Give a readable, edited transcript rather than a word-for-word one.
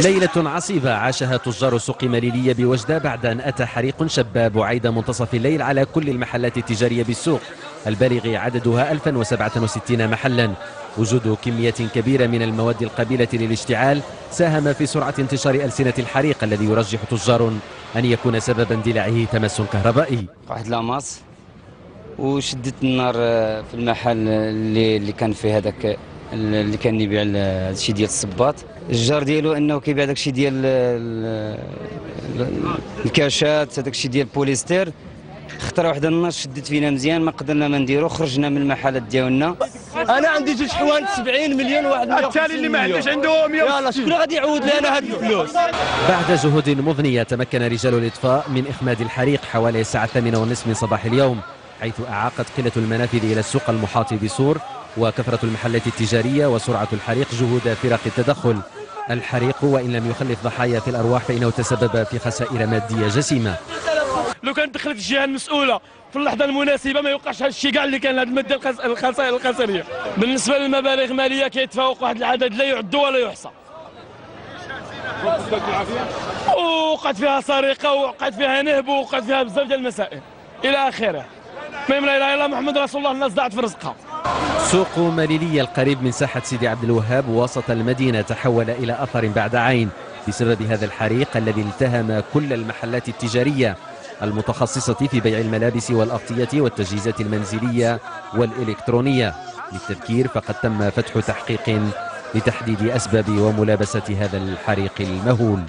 ليلة عصيبة عاشها تجار سوق مليلية بوجدة بعد أن أتى حريق شب بعيد منتصف الليل على كل المحلات التجارية بالسوق البالغ عددها 1067 محلا. وجود كميات كبيرة من المواد القابلة للاشتعال ساهم في سرعة انتشار ألسنة الحريق الذي يرجح تجار أن يكون سبب اندلاعه تمس كهربائي. واحد لاماس وشدت النار في المحل اللي كان فيه هذاك اللي كان يبيع هادشي ديال الصباط. الجار ديالو انه كيبيع داكشي ديال الكاشات، داكشي ديال البوليستير. خطره واحده النار شدت فينا مزيان، ما قدرنا ما نديرو، خرجنا من المحلات ديالنا. انا عندي جوج حوانت 70 مليون وواحد 150 مليون. التالي اللي ما عندوش عنده 100. يلاه شكون غادي يعوض لنا هاد الفلوس؟ بعد جهود مضنيه تمكن رجال الاطفاء من اخماد الحريق حوالي الساعه 8:30 من صباح اليوم، حيث اعاقت قله المنافذ الى السوق المحاط بسور وكثره المحلات التجاريه وسرعه الحريق جهود فرق التدخل. الحريق وان لم يخلف ضحايا في الارواح فانه تسبب في خسائر ماديه جسيمه. لو كانت دخلت الجهه المسؤوله في اللحظه المناسبه ما يوقعش هذا الشيء كاع اللي كان هذه الماده الخسائر الخسريه. بالنسبه للمبالغ الماليه كيتفاوق واحد العدد لا يعد ولا يحصى. وقعت فيها سرقه وقعت فيها نهب وقعت فيها بزاف ديال المسائل الى اخره. ما لا اله الا محمد رسول الله، الناس ضاعت في رزقها. سوق مليلية القريب من ساحة سيدي عبد الوهاب وسط المدينة تحول إلى أثر بعد عين بسبب هذا الحريق الذي التهم كل المحلات التجارية المتخصصة في بيع الملابس والأغطية والتجهيزات المنزلية والإلكترونية. للتذكير فقد تم فتح تحقيق لتحديد أسباب وملابسة هذا الحريق المهول.